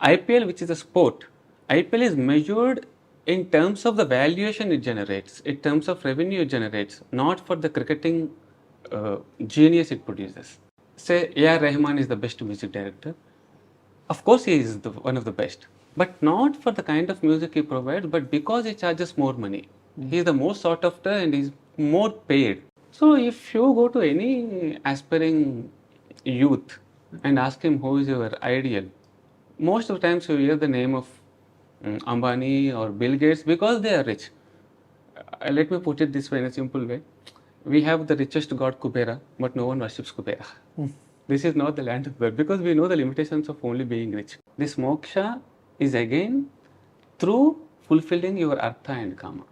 IPL, which is a sport, IPL is measured in terms of the valuation it generates, in terms of revenue it generates, not for the cricketing genius it produces. Say A.R. Rahman is the best music director. Of course, he is one of the best, but not for the kind of music he provides, but because he charges more money. He is the most sought after and is more paid. So, if you go to any aspiring youth and ask him who is your ideal, most of the times you hear the name of Ambani or Bill Gates because they are rich. Let me put it this way in a simple way. We have the richest god Kubera, but no one worships Kubera. This is not the land of God because we know the limitations of only being rich. This moksha is again through fulfilling your artha and kama.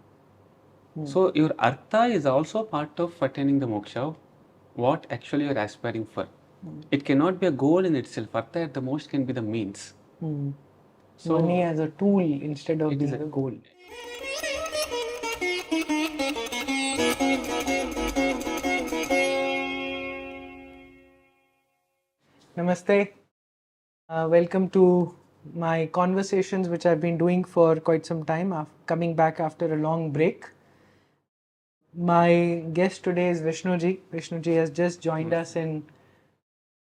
So your artha is also part of attaining the moksha, what actually you are aspiring for. It cannot be a goal in itself. Artha at the most can be the means. So money as a tool instead of being a goal. Namaste. Welcome to my conversations, which I've been doing for quite some time, coming back after a long break. My guest today is Vishnu ji. Vishnu ji has just joined us in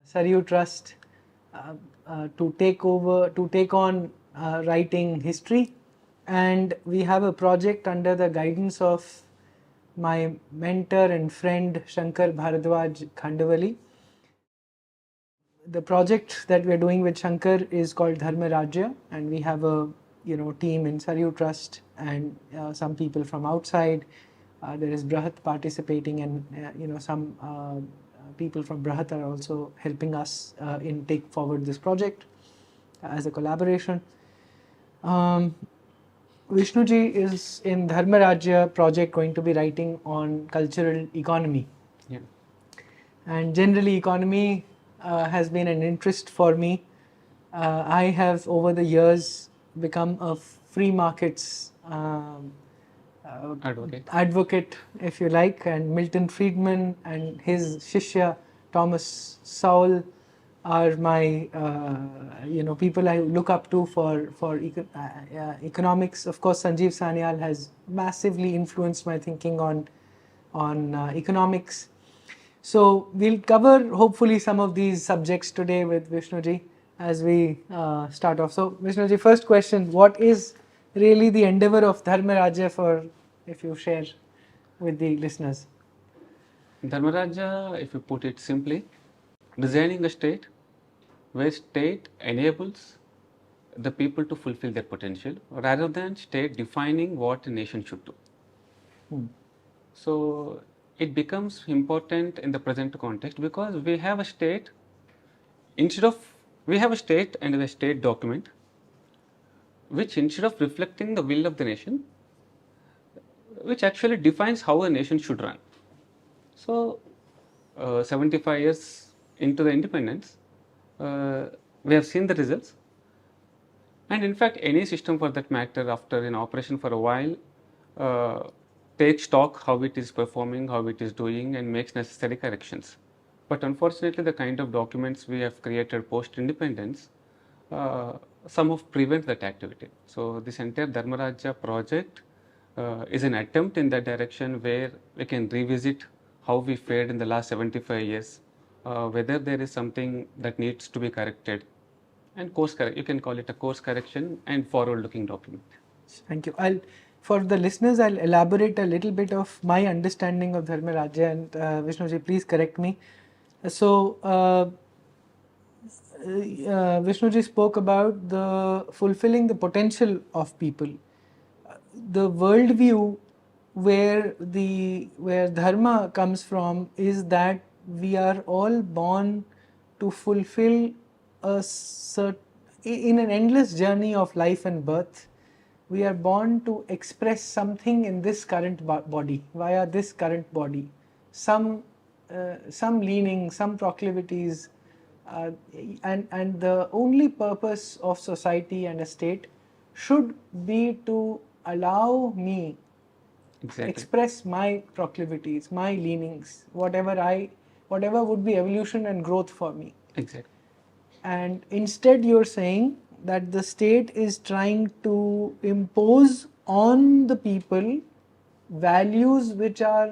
Sarayu Trust to take on writing history, and we have a project under the guidance of my mentor and friend Shankar Bharadwaj Khandavali. The project that we are doing with Shankar is called Dharmarajya, and we have a team in Sarayu Trust and some people from outside. There is Bharat participating, and some people from Bharat are also helping us in take forward this project as a collaboration. Vishnu ji is in Dharmarajya project going to be writing on cultural economy. Yeah. And generally economy has been an interest for me. I have over the years become a free markets advocate, if you like, and Milton Friedmann and his Shishya Thomas Sowell are my people I look up to for economics. Of course, Sanjeev Sanyal has massively influenced my thinking on economics. So we'll cover hopefully some of these subjects today with Vishnu ji as we start off. So Vishnu ji, first question: what is really the endeavor of Dharmarajya, for if you share with the listeners? Dharmarajya, if you put it simply, designing a state where state enables the people to fulfill their potential rather than state defining what a nation should do. So it becomes important in the present context because we have a state, we have a state and a state document which instead of reflecting the will of the nation, which actually defines how a nation should run. So 75 years into the independence, we have seen the results, and in fact any system for that matter after in operation for a while take stock how it is performing, how it is doing, and makes necessary corrections. But unfortunately the kind of documents we have created post independence some of prevent that activity. So this entire Dharmarajya project is an attempt in that direction where we can revisit how we fared in the last 75 years, whether there is something that needs to be corrected, and course correct. You can call it a course correction and forward-looking document. Thank you. For the listeners, I'll elaborate a little bit of my understanding of Dharmarajya, and Vishnu ji, please correct me. So Vishnu ji spoke about the fulfilling the potential of people. The worldview where Dharma comes from is that we are all born to fulfill in an endless journey of life and birth. We are born to express something in this current body, via this current body, some leaning, some proclivities, and the only purpose of society and a state should be to allow me express my proclivities, my leanings, whatever would be evolution and growth for me. Exactly. And instead you're saying that the state is trying to impose on the people values which are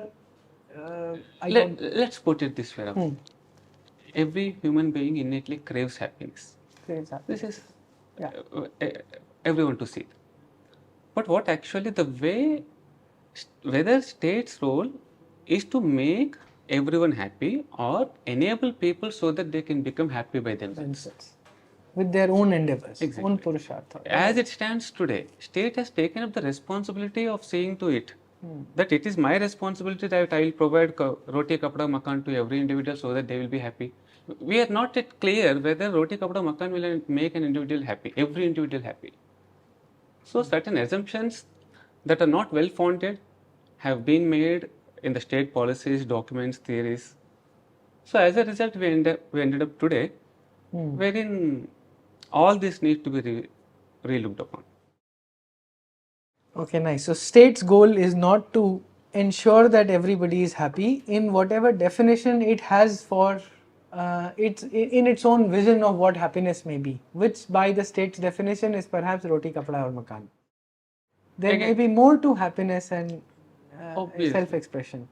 Let's put it this way, Rahul. Hmm. Every human being innately craves happiness. Craves happiness. This is Yeah. everyone to see. But what actually the way, whether state's role is to make everyone happy or enable people so that they can become happy by themselves. With their own endeavors, Exactly. own Purushartha. As it stands today, state has taken up the responsibility of seeing to it that it is my responsibility that I will provide roti, kapda, makan to every individual so that they will be happy. We are not yet clear whether roti, kapda, makan will make an individual happy, every individual happy. So certain assumptions that are not well founded have been made in the state policies, documents, theories. So as a result, we ended up today wherein all this needs to be re-looked upon. Okay, nice. So state's goal is not to ensure that everybody is happy in whatever definition it has for in its own vision of what happiness may be, which by the state's definition is perhaps roti, kapda or makan. There may be more to happiness and self-expression.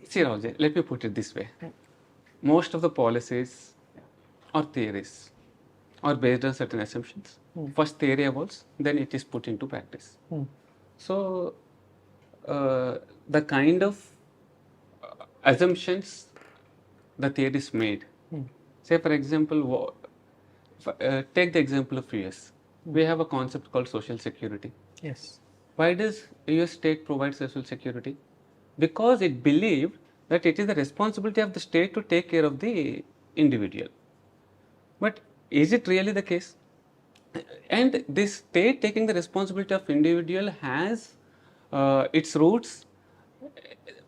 See, Rahul, let me put it this way. Most of the policies or theories are based on certain assumptions. First theory evolves, then it is put into practice. So, the kind of assumptions the theory is made. Say, for example, take the example of US. We have a concept called social security. Yes. Why does US state provide social security? Because it believed that it is the responsibility of the state to take care of the individual. But is it really the case? And this state taking the responsibility of individual has its roots.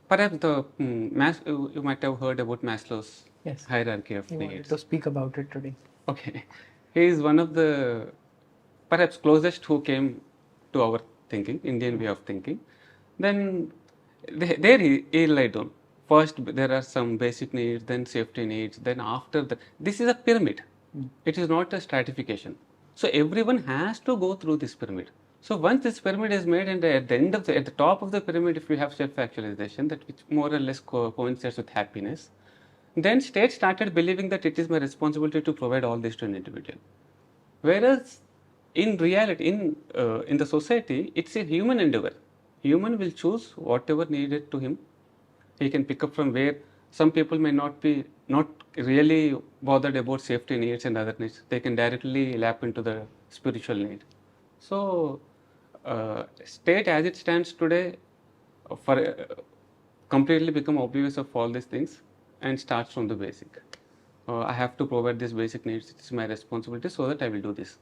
Perhaps you might have heard about Maslow's hierarchy of needs. Wanted to speak about it today. Okay, he is one of the perhaps closest who came to our thinking, Indian way of thinking. Then there he lied down. First there are some basic needs, then safety needs, then after that, this is a pyramid. It is not a stratification. So everyone has to go through this pyramid. So once this pyramid is made, and at the end of at the top of the pyramid, if you have self-actualization, that which more or less coincides with happiness, then state started believing that it is my responsibility to provide all this to an individual. Whereas in reality, in the society, it's a human endeavor. Human will choose whatever needed to him. He can pick up from where. Some people may not really bothered about safety needs and other needs. They can directly lap into the spiritual need. So, state as it stands today, completely become oblivious of all these things and starts from the basic. I have to provide these basic needs. It's my responsibility, so that I will do this.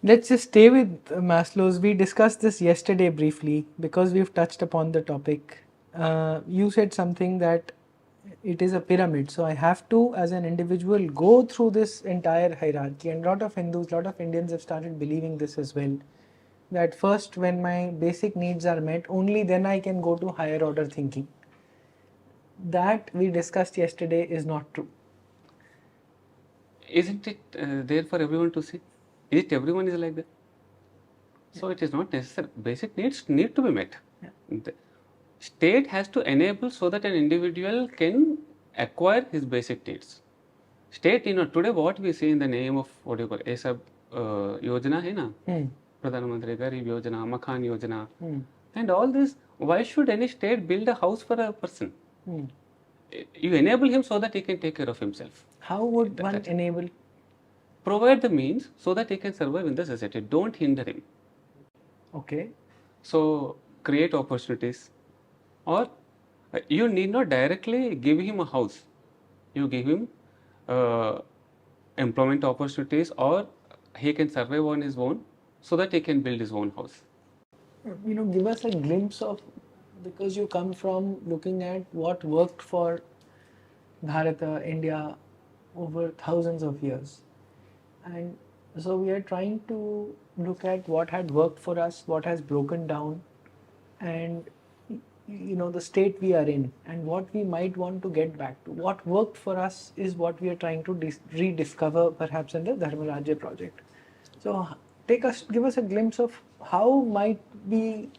Let's just stay with Maslow's. We discussed this yesterday briefly because we've touched upon the topic. You said something that it is a pyramid. So I have to, as an individual, go through this entire hierarchy. And a lot of Hindus, a lot of Indians have started believing this as well. That first, when my basic needs are met, only then I can go to higher order thinking. That we discussed yesterday is not true. Isn't it there for everyone to see? Is it everyone is like that? So it is not necessary. Basic needs need to be met. The state has to enable so that an individual can acquire his basic needs. State, today what we see in the name of what do you call it? Aisa Yojana hai na? Pradhan Mantri Garib Yojana, Makan Yojana, and all this. Why should any state build a house for a person? You enable him so that he can take care of himself. How would one enable? Provide the means so that he can survive in the society. Don't hinder him. Okay. So create opportunities, or you need not directly give him a house. You give him employment opportunities, or he can survive on his own so that he can build his own house. Give us a glimpse of, because you come from looking at what worked for Bharat, India over thousands of years. And so we are trying to look at what had worked for us, what has broken down, and the state we are in and what we might want to get back to. What worked for us is what we are trying to rediscover, perhaps in the Dharmarajya project. So, give us a glimpse of how might be.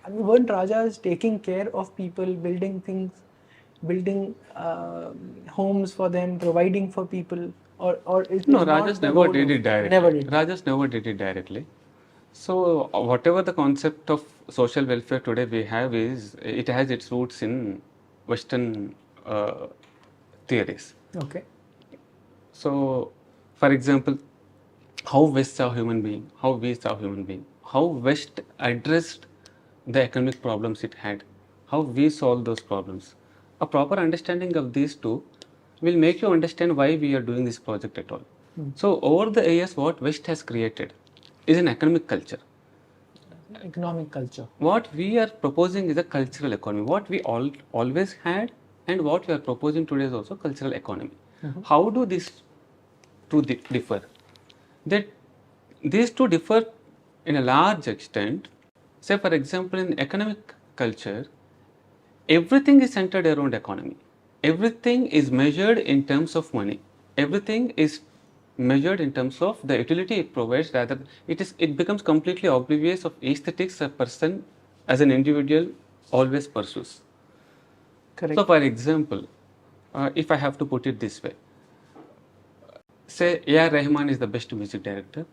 I mean, weren't Rajas taking care of people, building things, building homes for them, providing for people, or it No, is not Rajas the never role did of- it directly. Never did. Rajas never did it directly. So whatever the concept of social welfare today we have is, it has its roots in Western theories. Okay. So, for example, how West saw human being, how we saw human being, how West addressed the economic problems it had, how we solve those problems. A proper understanding of these two will make you understand why we are doing this project at all. So, over the years, what West has created is an economic culture. Economic culture. What we are proposing is a cultural economy. What we always had and what we are proposing today is also cultural economy. How do these two differ? That these two differ in a large extent. Say, for example, in economic culture, everything is centered around economy. Everything is measured in terms of money. Everything is measured in terms of the utility it provides. Rather, it becomes completely oblivious of aesthetics a person as an individual always pursues. Correct. So, for example, if I have to put it this way, say A.R. Rahman is the best music director.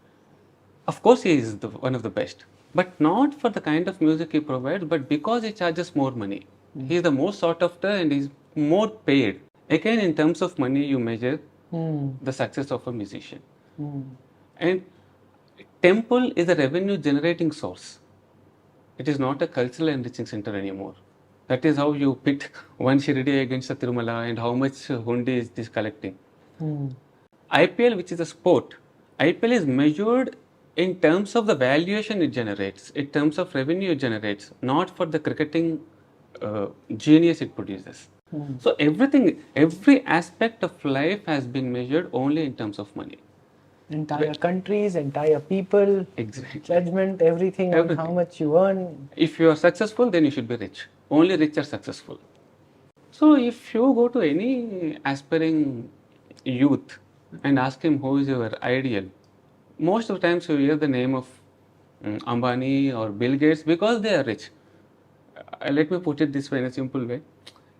Of course, he is one of the best, but not for the kind of music he provides, but because he charges more money. He is the most sought after and he is more paid. Again, in terms of money, you measure the success of a musician. And temple is a revenue generating source. It is not a cultural enriching center anymore. That is how you pit one Shirdi against the Tirumala and how much hundi is this collecting. IPL, which is a sport, IPL is measured in terms of the valuation it generates, in terms of revenue it generates, not for the cricketing genius it produces. So every aspect of life has been measured only in terms of money. Entire countries, entire people, Exactly. judgment, everything on how much you earn. If you are successful, then you should be rich. Only rich are successful. So if you go to any aspiring youth and ask him who is your ideal, most of the times you hear the name of Ambani or Bill Gates because they are rich. Let me put it this way in a simple way.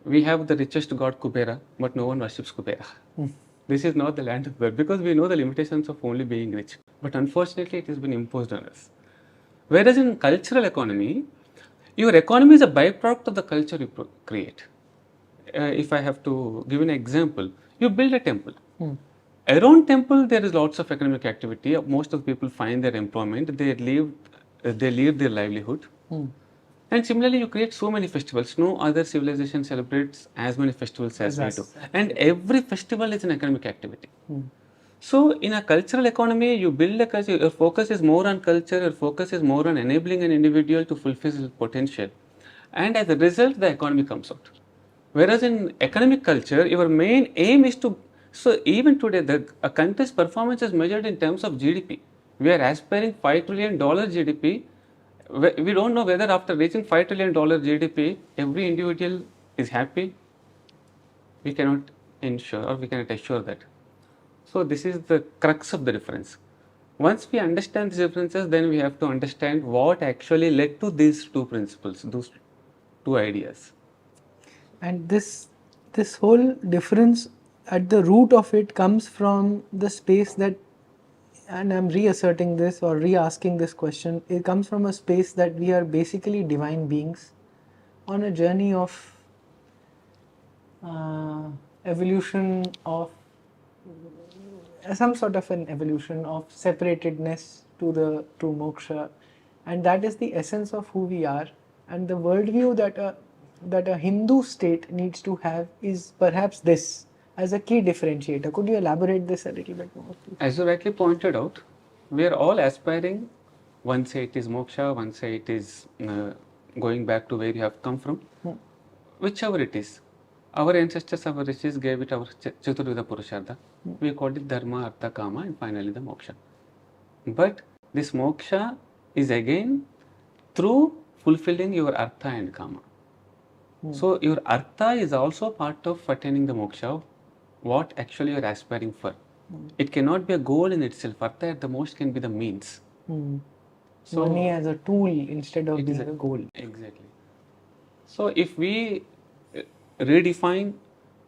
We have the richest god Kubera, but no one worships Kubera. This is not the land of God because we know the limitations of only being rich. But unfortunately, it has been imposed on us. Whereas in cultural economy, your economy is a byproduct of the culture you create. If I have to give an example, you build a temple. Around temple, there is lots of economic activity. Most of the people find their employment. They lead their livelihood. And similarly, you create so many festivals. No other civilization celebrates as many festivals as we do. And every festival is an economic activity. So, in a cultural economy, you build a culture, your focus is more on culture, your focus is more on enabling an individual to fulfill his potential. And as a result, the economy comes out. Whereas in economic culture, your main aim is to, so even today, a country's performance is measured in terms of GDP. We are aspiring $5 trillion GDP. We don't know whether after reaching $5 trillion GDP, every individual is happy. We cannot ensure or we cannot assure that. So this is the crux of the difference. Once we understand these differences, then we have to understand what actually led to these two principles, those two ideas. And this whole difference at the root of it comes from the space that, and I'm reasserting this or re-asking this question, it comes from a space that we are basically divine beings on a journey of evolution of some sort of an evolution of separatedness to moksha, and that is the essence of who we are. And the worldview that a Hindu state needs to have is perhaps this as a key differentiator. Could you elaborate this a little bit more, please? As you rightly pointed out, we are all aspiring. One say it is moksha, one say it is going back to where you have come from. Whichever it is. Our ancestors, our rishis gave it our Chaturveda Purushartha. We called it Dharma, Artha, Kama, and finally the moksha. But this moksha is again through fulfilling your Artha and Kama. So your Artha is also part of attaining the moksha, what actually you are aspiring for. It cannot be a goal in itself. Artha at the most can be the means. So money as a tool instead of being a goal. Exactly. So if we redefine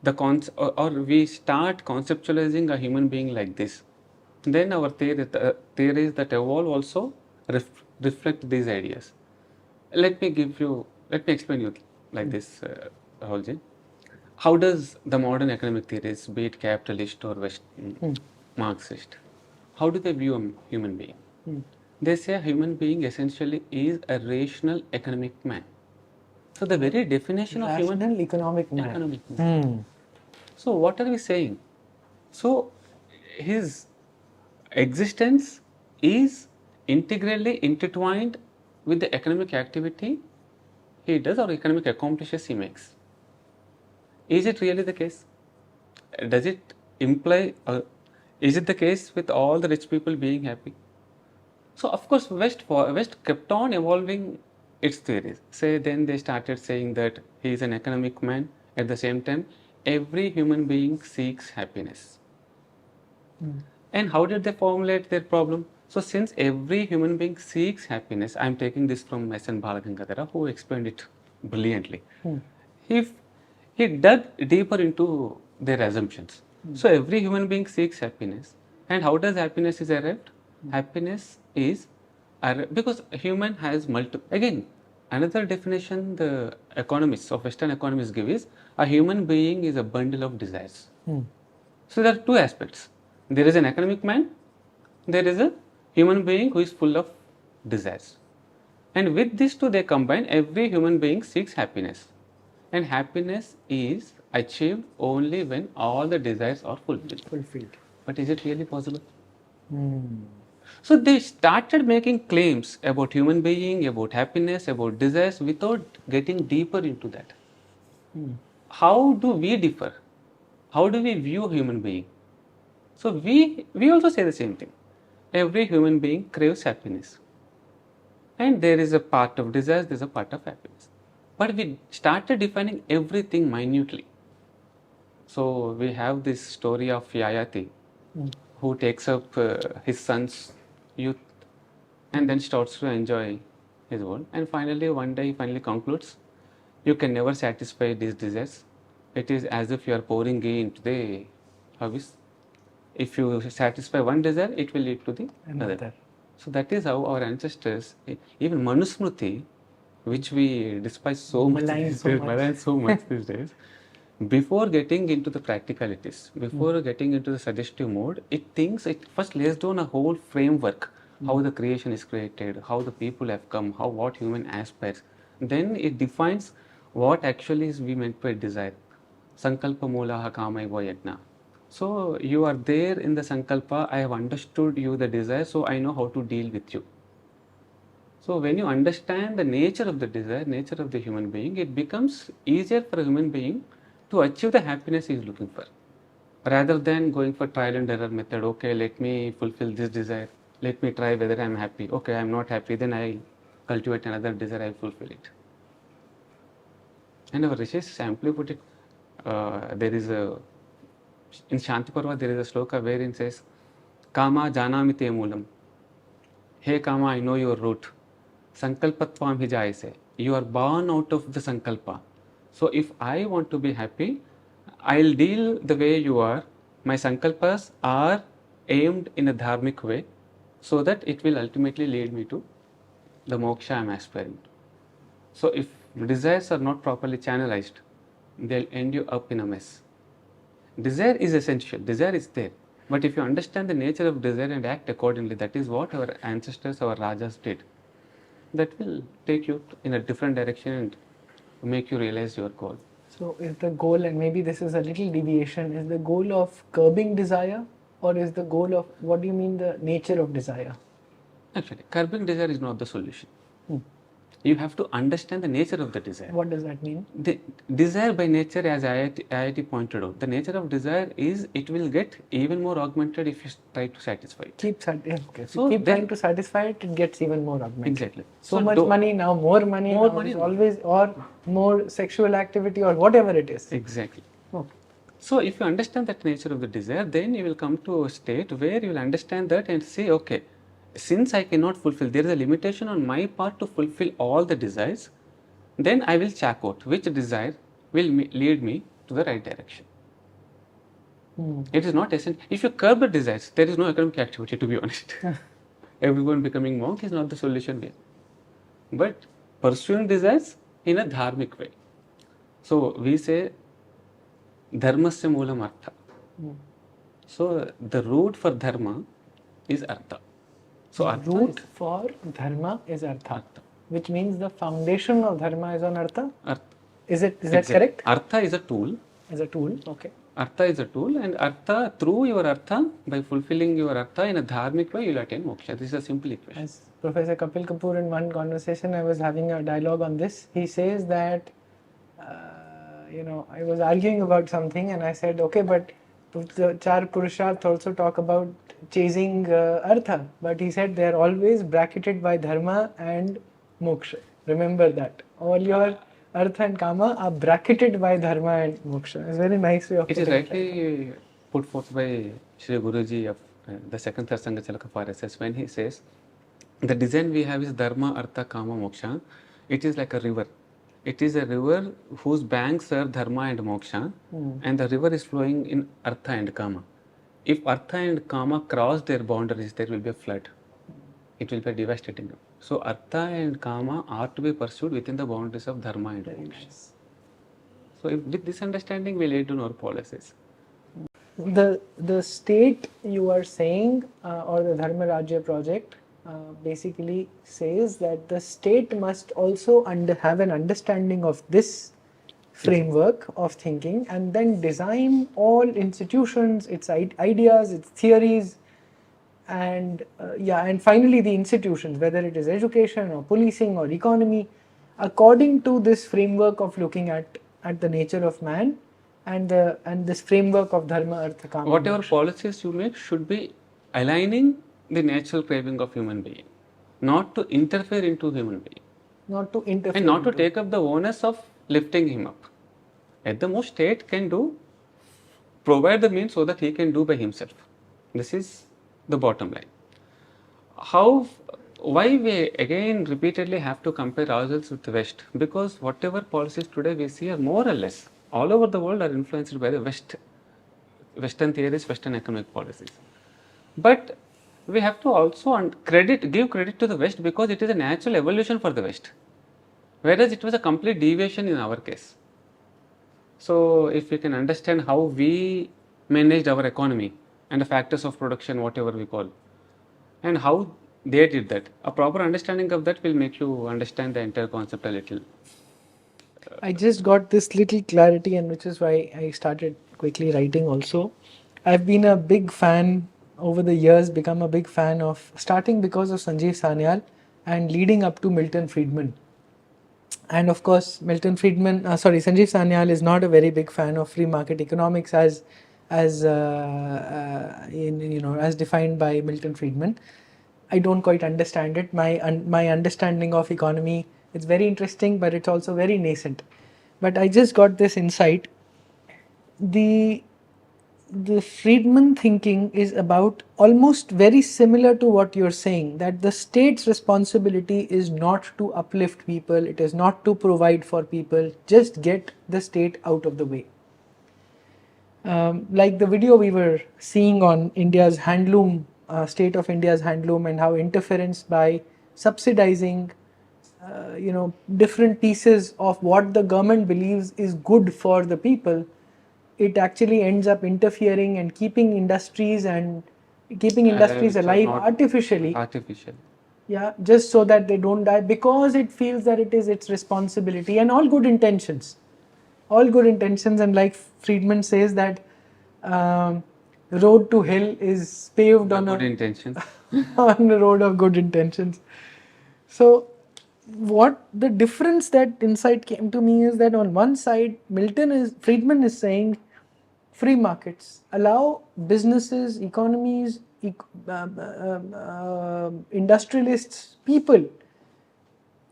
the concept, or we start conceptualizing a human being like this, then our theories that evolve also reflect these ideas. Let me explain you like this, Rahulji. How does the modern economic theories, be it capitalist or Marxist, how do they view a human being? They say a human being essentially is a rational economic man. So the very definition of Rational economic man. economic man. So what are we saying? So his existence is integrally intertwined with the economic activity he does or economic accomplishments he makes. Is it really the case? Does it imply, is it the case with all the rich people being happy? So of course West kept on evolving its theories. Say then they started saying that he is an economic man. At the same time, every human being seeks happiness. And how did they formulate their problem? So since every human being seeks happiness, I am taking this from S.N. Balagangadhara, who explained it brilliantly. He, he dug deeper into their assumptions. So every human being seeks happiness. And how does happiness is arrived? Happiness is, because a human has again, another definition the economists of Western economists give is, a human being is a bundle of desires. So there are two aspects. There is an economic man, there is a human being who is full of desires. And with these two they combine, every human being seeks happiness. And happiness is achieved only when all the desires are fulfilled. But is it really possible? So they started making claims about human being, about happiness, about desires without getting deeper into that. How do we differ? How do we view a human being? So we also say the same thing. Every human being craves happiness. And there is a part of desires, there is a part of happiness. But we started defining everything minutely. So we have this story of Yayati, who takes up his son's youth and then starts to enjoy his world. And finally, one day he finally concludes, you can never satisfy these desires. It is as if you are pouring ghee into the abyss. If you satisfy one desire, it will lead to the other. So that is how our ancestors, even Manusmriti, which we despise so much these days, before getting into the practicalities, before getting into the suggestive mode, it first lays down a whole framework, how the creation is created, how the people have come, what human aspires. Then it defines what actually is we meant by desire. Sankalpa Mulaha Kamaiva Yajna. So you are there in the Sankalpa, I have understood you the desire, so I know how to deal with you. So when you understand the nature of the desire, nature of the human being, it becomes easier for a human being to achieve the happiness he is looking for. Rather than going for trial and error method, okay, let me fulfill this desire, let me try whether I am happy. Okay, I am not happy, then I cultivate another desire, I will fulfill it. And our Rishis simply put it, in Shantiparva there is a sloka wherein it says, Kama janamite moolam. Hey Kama, I know your root. Sankalpatvam hi jaise. You are born out of the sankalpa. So if I want to be happy, I'll deal the way you are. My sankalpas are aimed in a dharmic way so that it will ultimately lead me to the moksha I am aspiring to. So if desires are not properly channelized, they'll end you up in a mess. Desire is essential, desire is there. But if you understand the nature of desire and act accordingly, that is what our ancestors, our rajas did. That will take you in a different direction and make you realize your goal. So is the goal, and maybe this is a little deviation, is the goal of curbing desire, or is the goal of, what do you mean the nature of desire? Actually, curbing desire is not the solution. you have to understand the nature of the desire. What does that mean? The desire by nature, as IIT pointed out, the nature of desire is it will get even more augmented if you try to satisfy it. If you keep trying to satisfy it, it gets even more augmented. Exactly. So much money, now more money, more now money, it's always, or more sexual activity or whatever it is. Exactly. Okay. So if you understand that nature of the desire, then you will come to a state where you will understand that and say, okay, since I cannot fulfill, there is a limitation on my part to fulfill all the desires, then I will check out which desire will lead me to the right direction. It is not essential. If you curb the desires, there is no economic activity, to be honest. Everyone becoming monk is not the solution here. But pursuing desires in a dharmic way. So we say, dharmasya moolam artha. So the root for dharma is artha. So the root for dharma is artha, which means the foundation of dharma is on artha. Is that correct? Artha is a tool. Is a tool, okay. Artha is a tool, and artha, through your artha, by fulfilling your artha in a dharmic way, you will attain moksha. This is a simple equation. As Professor Kapil Kapoor, in one conversation, I was having a dialogue on this. He says that, I was arguing about something, and I said, okay, but the Char Purushartha also talk about chasing artha, but he said they are always bracketed by dharma and moksha. Remember that. All your artha and kama are bracketed by dharma and moksha. It's a very nice way of it. It is rightly put forth by Shri Guruji of the second Satsanga Chalaka for SS when he says, the design we have is dharma, artha, kama, moksha. It is like a river. It is a river whose banks are dharma and moksha, and the river is flowing in artha and kama. If artha and kama cross their boundaries, there will be a flood. It will be devastating. So artha and kama are to be pursued within the boundaries of dharma and moksha. So with this understanding, we lead to our policies. The state you are saying, or the Dharmarajya project, basically says that the state must also have an understanding of this framework of thinking, and then design all institutions, its ideas, its theories, and finally the institutions, whether it is education or policing or economy, according to this framework of looking at the nature of man and this framework of dharma, artha, kama. Whatever policies you make should be aligning the natural craving of human being, not to interfere into human being. Not to interfere. And not to take up the onus of lifting him up. At the most, state can provide the means so that he can do by himself. This is the bottom line. Why we again repeatedly have to compare ourselves with the West? Because whatever policies today we see are more or less all over the world are influenced by the Western theories, Western economic policies. But we have to also give credit to the West because it is a natural evolution for the West, whereas it was a complete deviation in our case. So if we can understand how we managed our economy and the factors of production, whatever we call, and how they did that, a proper understanding of that will make you understand the entire concept a little. I just got this little clarity, and which is why I started quickly writing also. I've been a big fan over the years, become a big fan of, starting because of Sanjeev Sanyal and leading up to Milton Friedmann. And of course, Sanjeev Sanyal is not a very big fan of free market economics as defined by Milton Friedmann. I don't quite understand it. My understanding of economy, it's very interesting, but it's also very nascent. But I just got this insight. The Friedmann thinking is about almost very similar to what you're saying, that the state's responsibility is not to uplift people, it is not to provide for people, just get the state out of the way. Like the video we were seeing on India's handloom, state of India's handloom, and how interference by subsidizing different pieces of what the government believes is good for the people, it actually ends up interfering and keeping industries alive artificially. Yeah, just so that they don't die, because it feels that it is its responsibility, and all good intentions. And like Friedmann says that road to hell is paved on good intentions. on a road of good intentions. So what the difference that insight came to me is that on one side, Friedman is saying free markets allow businesses, economies, industrialists, people,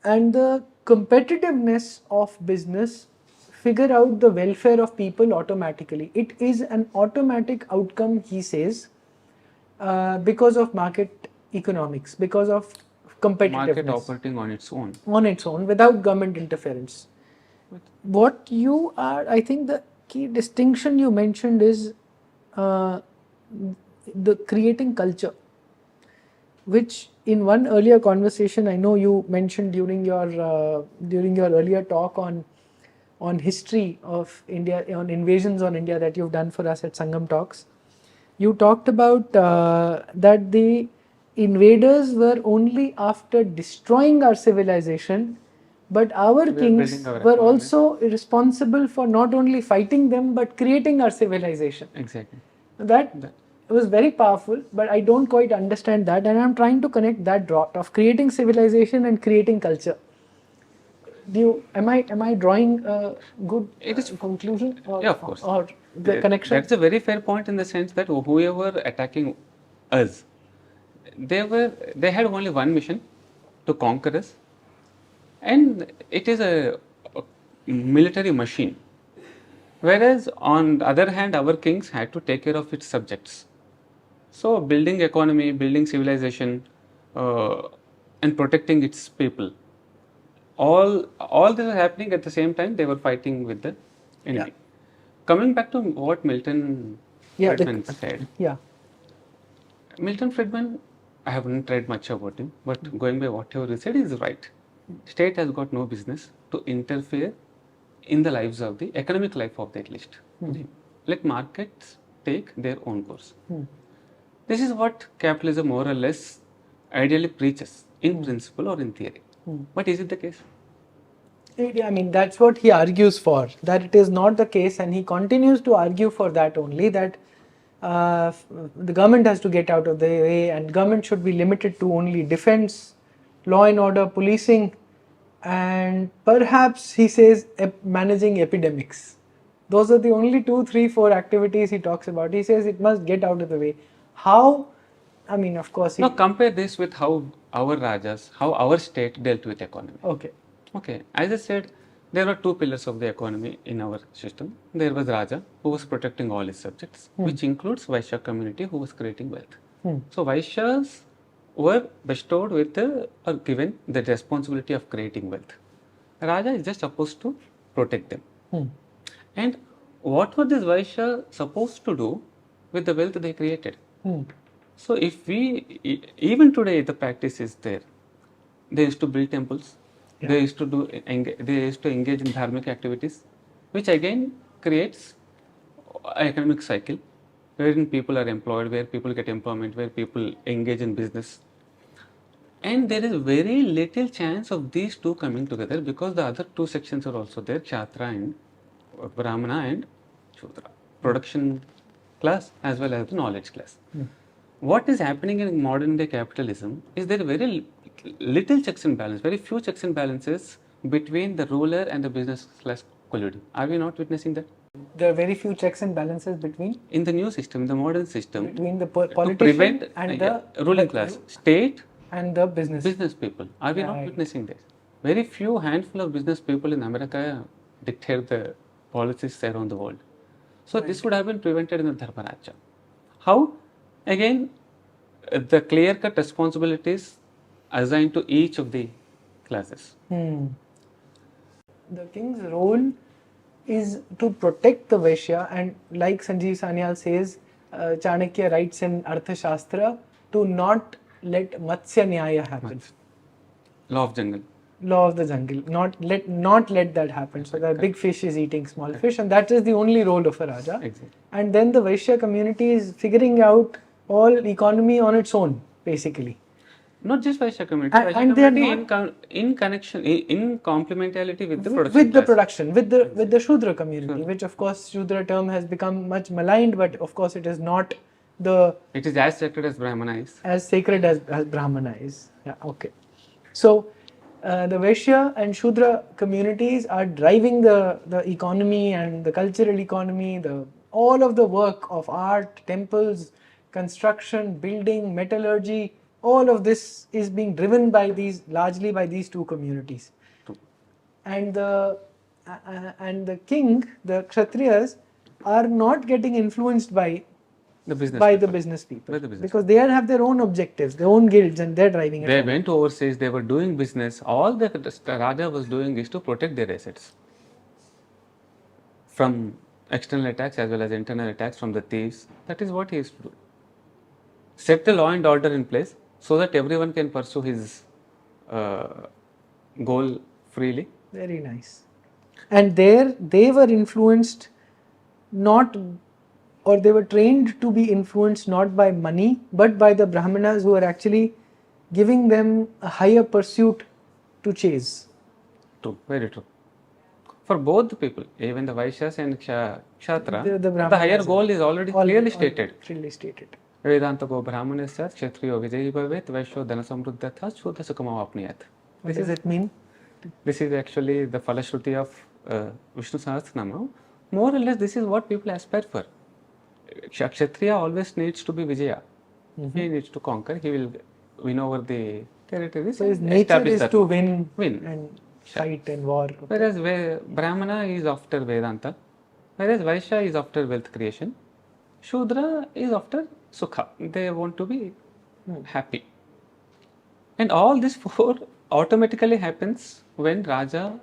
and the competitiveness of business figure out the welfare of people automatically. It is an automatic outcome, he says, because of market economics, because of competitiveness. Market operating on its own. On its own, without government interference. What you are, I think the key distinction you mentioned is the creating culture, which in one earlier conversation I know you mentioned during your earlier talk on history of India, on invasions on India that you've done for us at Sangam Talks. You talked about that the invaders were only after destroying our civilization, but our kings were also responsible for not only fighting them but creating our civilization. Exactly. That was very powerful, but I don't quite understand that, and I'm trying to connect that dot of creating civilization and creating culture. Am I drawing a good conclusion? Yeah, of course. Or the connection? That's a very fair point in the sense that whoever attacking us, they had only one mission, to conquer us, and it is a military machine. Whereas on the other hand, our kings had to take care of its subjects. So building economy, building civilization, and protecting its people. All this is happening at the same time. They were fighting with the enemy. Yeah. Coming back to what Milton Friedmann said. Yeah. Milton Friedmann, I haven't read much about him, but going by whatever he said is right. State has got no business to interfere in the lives of the economic life of the at least. Let markets take their own course. This is what capitalism more or less ideally preaches in principle or in theory. But is it the case? I mean, that's what he argues for, that it is not the case, and he continues to argue for that only, that the government has to get out of the way and government should be limited to only defense, law and order, policing, and perhaps he says managing epidemics. Those are the only 2, 3, 4 activities he talks about. He says it must get out of the way. How? I mean, of course. Now compare this with how our Rajas, how our state dealt with economy. Okay. As I said, there were 2 pillars of the economy in our system. There was Raja, who was protecting all his subjects, which includes Vaishya community, who was creating wealth. So Vaishyas were bestowed with or given the responsibility of creating wealth. Raja is just supposed to protect them. And what were these Vaishyas supposed to do with the wealth they created? So if even today the practice is there. They used to build temples. Yeah. They used to engage in dharmic activities, which again creates an economic cycle wherein people are employed, where people get employment, where people engage in business. And there is very little chance of these 2 coming together because the other 2 sections are also there, Kshatriya and Brahmana and Shudra, production class as well as the knowledge class. What is happening in modern day capitalism is there very little checks and balances, very few checks and balances between the ruler and the business class colluding. Are we not witnessing that? There are very few checks and balances between? In the new system, the modern system. Between the politician and the ruling class, state and the business people. Are we not witnessing this? Very few handful of business people in America dictate the policies around the world. So this would have been prevented in the Dharmarajya. How? Again, the clear-cut responsibilities assigned to each of the classes. The king's role is to protect the Vaishya, and like Sanjeev Sanyal says, Chanakya writes in Artha Shastra, to not let Matsya Nyaya happen. Law of jungle. Law of the jungle. Not let that happen. So the big fish is eating small fish, and that is the only role of a Raja. Exactly. And then the Vaishya community is figuring out all economy on its own, basically. Not just Vaishya community, and they are in connection, in complementarity with the production. With the production, with the Shudra community, which of course Shudra term has become much maligned, but of course it is not the. It is as sacred as Brahmana is. As sacred as Brahmana is. Yeah. Okay. So the Vaishya and Shudra communities are driving the economy and the cultural economy, all of the work of art, temples, construction, building, metallurgy, all of this is being driven by largely by these two communities. And the king, the Kshatriyas, are not getting influenced by The business the people. business people, By the business because they have their own objectives, their own guilds, and they're driving it. They forward. went overseas, they were doing business. All the Raja was doing is to protect their assets from external attacks as well as internal attacks from the thieves. That is what he used to do. Set the law and order in place so that everyone can pursue his goal freely. Very nice. And there they were influenced not, or they were trained to be influenced not by money, but by the Brahmanas, who are actually giving them a higher pursuit to chase. True, very true. For both the people, even the Vaishyas and Kshatra, The the higher goal is already clearly stated. Clearly stated. Vedanta go brahmanasya kshatriyo vijayi bhavet vaishyo dhana samruddhatha shuddha sukamavapniyat. What does it mean? This is actually the falashruti of Vishnu Sahasranama. More or less, this is what people aspire for. Kshatriya always needs to be Vijaya. He needs to conquer. He will win over the territories. So his and nature establish is that to win win. and fight and war. Whereas Brahmana is after Vedanta, whereas Vaishya is after wealth creation, Shudra is after Sukha. They want to be happy. And all these four automatically happens when Raja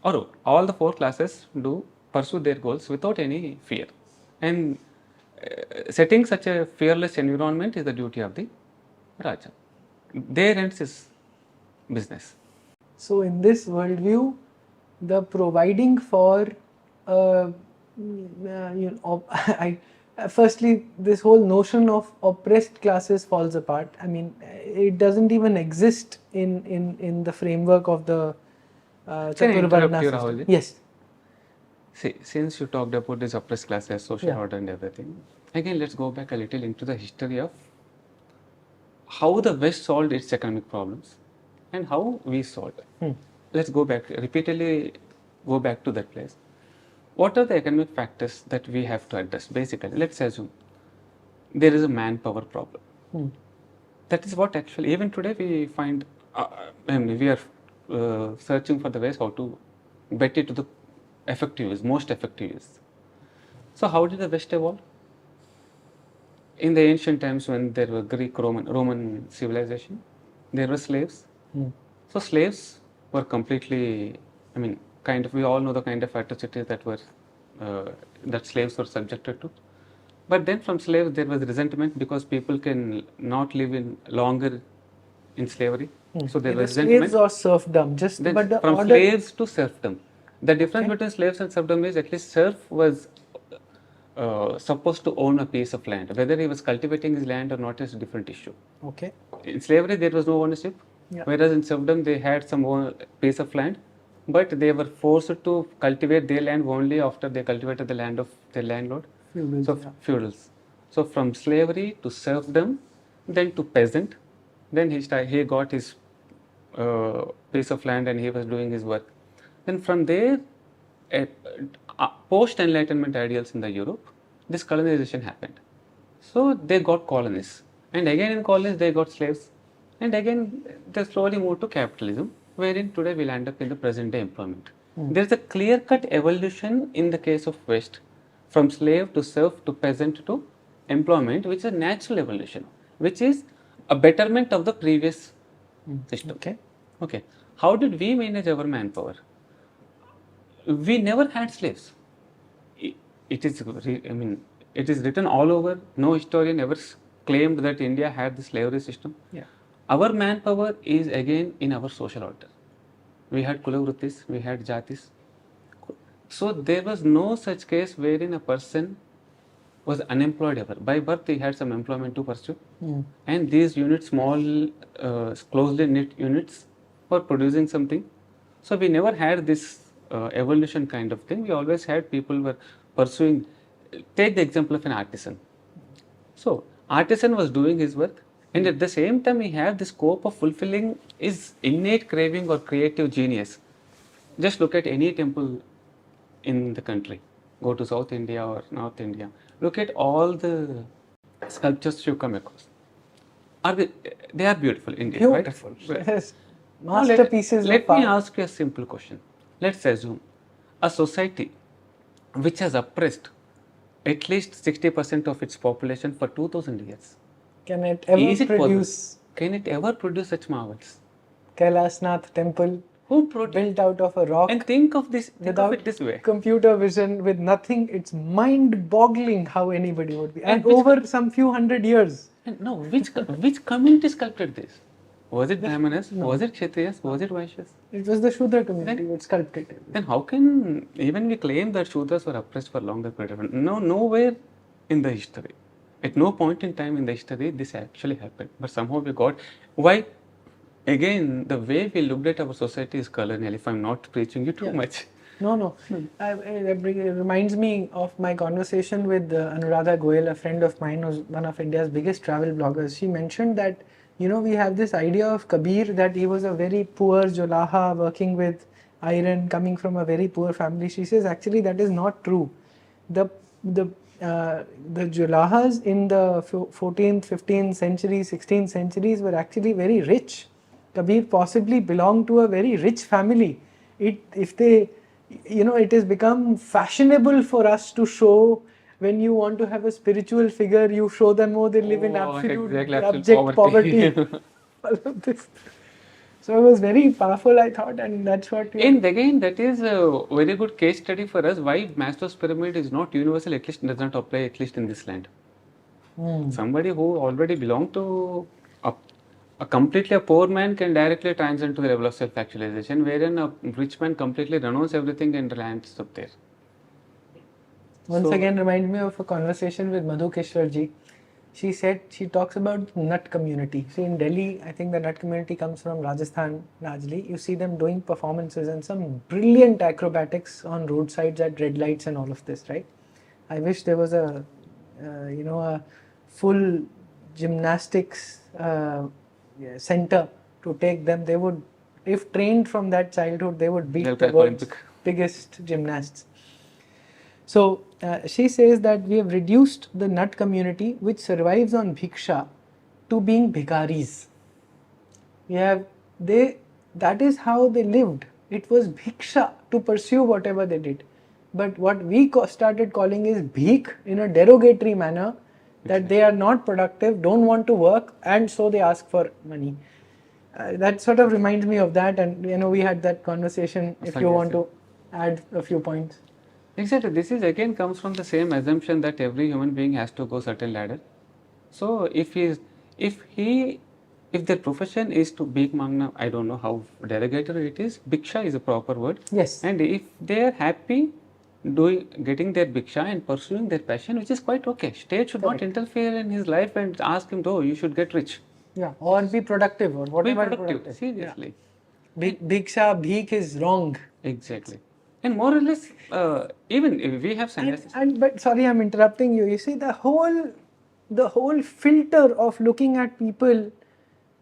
or all the four classes do pursue their goals without any fear. And setting such a fearless environment is the duty of the Raja. There ends his business. So in this worldview, the providing for, firstly, this whole notion of oppressed classes falls apart. I mean, it doesn't even exist in the framework of the Can I interrupt Chaturvarna you, system. Rahul? Yes. See, since you talked about this oppressed classes, social Yeah. order and everything, again let's go back a little into the history of how the West solved its economic problems and how we solved it. Let's go back, repeatedly go back to that place. What are the economic factors that we have to address? Basically, let's assume there is a manpower problem. That is what actually, even today we find, we are searching for the ways how to bet it to the effective use, most effective use. So how did the West evolve? In the ancient times when there were Greek, Roman civilization, there were slaves. So slaves were completely, we all know the kind of atrocities that were, that slaves were subjected to. But then from slaves there was resentment because people can not live in longer in slavery. So there was resentment. Slaves or serfdom, just Then but the from order. slaves to serfdom. The difference between slaves and serfdom is at least serf was supposed to own a piece of land. Whether he was cultivating his land or not is a different issue. Okay. In slavery there was no ownership, whereas in serfdom they had some piece of land, but they were forced to cultivate their land only after they cultivated the land of their landlord. Feudals, So feudals. So from slavery to serfdom, then to peasant, then he got his piece of land and he was doing his work. Then from there, post-enlightenment ideals in the Europe, this colonization happened. So they got colonies, and again in colonies they got slaves, and again they slowly moved to capitalism, wherein today we'll end up in the present day employment. There's a clear-cut evolution in the case of West, from slave to serf to peasant to employment, which is a natural evolution, which is a betterment of the previous system. Okay. How did we manage our manpower? We never had slaves. It is written all over. No historian ever claimed that India had the slavery system. Our manpower is again in our social order. We had kulavrittis, we had jatis. So there was no such case wherein a person was unemployed ever. By birth he had some employment to pursue, and these units, small closely knit units, were producing something. So we never had this evolution kind of thing. We always had people were pursuing. Take the example of an artisan. So artisan was doing his work, And at the same time, we have the scope of fulfilling his innate craving or creative genius. Just look at any temple in the country. Go to South India or North India. Look at all the sculptures you come across. They are beautiful indeed, Beautiful. right? Yes. Now Masterpieces let of me art. ask you a simple question. Let's assume a society which has oppressed at least 60% of its population for 2000 years. Can it ever Is it possible? produce Can it ever produce such marvels? Kailasnath temple Who produced? built out of a rock And think of this. Think without of it this way. computer vision, with nothing? It's mind-boggling how anybody would be. And which over some few hundred years. And no, which community sculpted this? Was it Brahmanas? Was it Kshatriyas? Was it Vaishyas? It was the Shudra community which sculpted it. Then how can even we claim that Shudras were oppressed for longer period of time? No, nowhere in the history. At no point in time in the history this actually happened. But somehow we got why. Again, the way we looked at our society is colonial. If I'm not preaching you too much. No. It reminds me of my conversation with Anuradha Goyal, a friend of mine who's one of India's biggest travel bloggers. She mentioned that, we have this idea of Kabir, that he was a very poor Jolaha working with iron, coming from a very poor family. She says actually that is not true. The Jolahas in the 14th, 15th centuries, 16th centuries were actually very rich. Kabir possibly belonged to a very rich family. It has become fashionable for us to show, when you want to have a spiritual figure, you show them, they live in absolute abject poverty. All of this. So it was very powerful, I thought, and that's what. And again, that is a very good case study for us why Maslow's pyramid is not universal, at least does not apply, at least in this land. Somebody who already belonged to a completely poor man can directly transcend to the level of self-actualization, wherein a rich man completely renounces everything and lands up there. Once again, reminds me of a conversation with Madhu Kishwar ji. She said, she talks about nut community. See, in Delhi, I think the nut community comes from Rajasthan largely. You see them doing performances and some brilliant acrobatics on roadsides at red lights and all of this, right? I wish there was a full gymnastics center to take them. They would, if trained from that childhood, they would beat the world's biggest gymnasts. So she says that we have reduced the nut community, which survives on bhiksha, to being bhikaris. That is how they lived. It was bhiksha to pursue whatever they did. But what we started calling is bhik in a derogatory manner, that they are not productive, don't want to work, and so they ask for money. That sort of reminds me of that, and we had that conversation. If you want to add a few points. Exactly. This is again comes from the same assumption that every human being has to go certain ladder. So if their profession is to bhik mangna, I don't know how derogatory it is. Bhiksha is a proper word. Yes. And if they are happy getting their bhiksha and pursuing their passion, which is quite okay. State should not interfere in his life and ask him, you should get rich. Yeah, or be productive, or whatever. Be productive. Seriously. Yeah. Bhiksha, bhik is wrong. Exactly. And more or less, even if we have sannyasis. But sorry, I'm interrupting you. You see, the whole filter of looking at people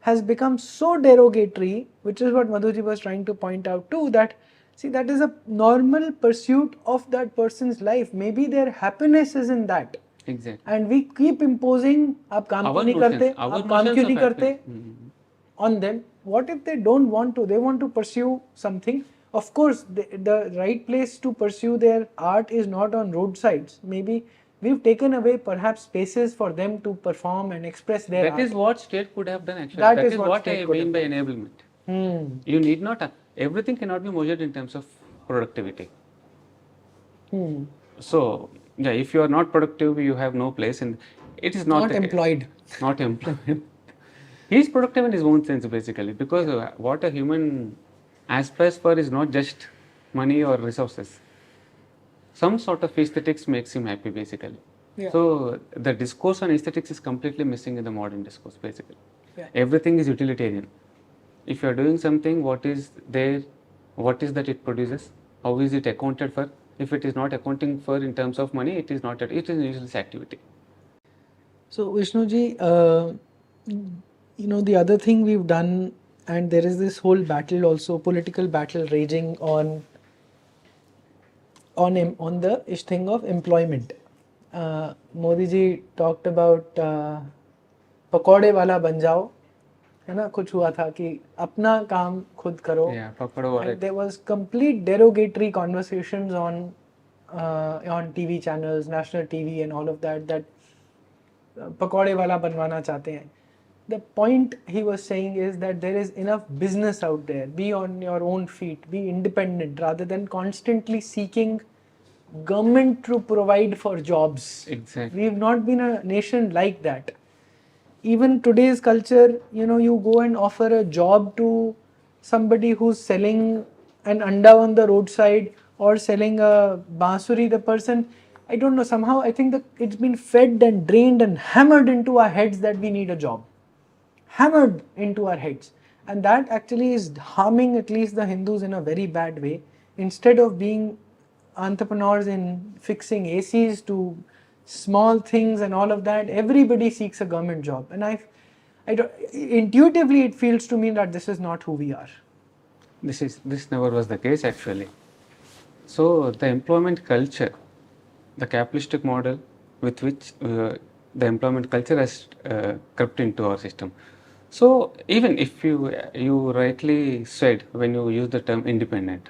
has become so derogatory, which is what Madhuji was trying to point out too, that that is a normal pursuit of that person's life. Maybe their happiness is in that. Exactly. And we keep imposing, aap kaam kyun nahi karte, aap kaam kyun nahi karte on them. What if they don't want to? They want to pursue something. Of course, the right place to pursue their art is not on roadsides. Maybe we've taken away perhaps spaces for them to perform and express their art. That is what state could have done actually. That is what I mean by enablement. You need not, everything cannot be measured in terms of productivity. So, yeah, if you are not productive, you have no place in, it is not employed. Not employed. He is productive in his own sense basically, because what a human aspires for is not just money or resources. Some sort of aesthetics makes him happy basically. Yeah. So the discourse on aesthetics is completely missing in the modern discourse basically. Yeah. Everything is utilitarian. If you are doing something, what is there, what is that it produces, how is it accounted for? If it is not accounting for in terms of money, it is not, it is a useless activity. So Vishnuji, the other thing we've done, and there is this whole battle also, political battle raging on the ish thing of employment. Modi ji talked about पकौड़े वाला बन जाओ, है ना, कुछ हुआ था कि अपना काम खुद करो. Yeah, pakado And there was complete derogatory conversations on TV channels, national TV and all of that पकौड़े वाला बनवाना चाहते हैं. The point he was saying is that there is enough business out there. Be on your own feet, be independent rather than constantly seeking government to provide for jobs. Exactly. We've not been a nation like that. Even today's culture, you go and offer a job to somebody who's selling an anda on the roadside or selling a bansuri, the person, I don't know, somehow I think that it's been fed and drained and hammered into our heads that we need a job. Hammered into our heads. And that actually is harming at least the Hindus in a very bad way. Instead of being entrepreneurs in fixing ACs to small things and all of that, everybody seeks a government job. And intuitively it feels to me that this is not who we are. This never was the case actually. So the employment culture, the capitalistic model with which the employment culture has crept into our system. So even if you rightly said when you use the term independent,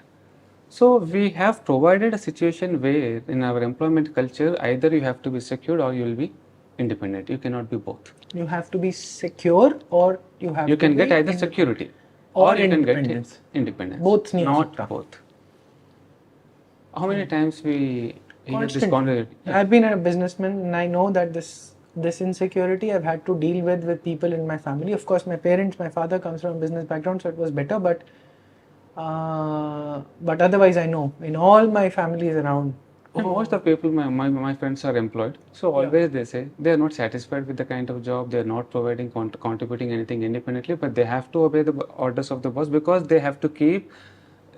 so we have provided a situation where in our employment culture either you have to be secured or you will be independent. You cannot be both. You have to be secure or you have You to can be get either security or you can get independence. independence. Both nahi ho not sakta. both. How many times we hear this Constant. conversation? I've been a businessman and I know that this insecurity I've had to deal with people in my family. Of course, my father comes from a business background, so it was better. But otherwise, I know in all my families around. Most of the people, my friends are employed. So always they say they are not satisfied with the kind of job. They are not providing, contributing anything independently, but they have to obey the orders of the boss because they have to keep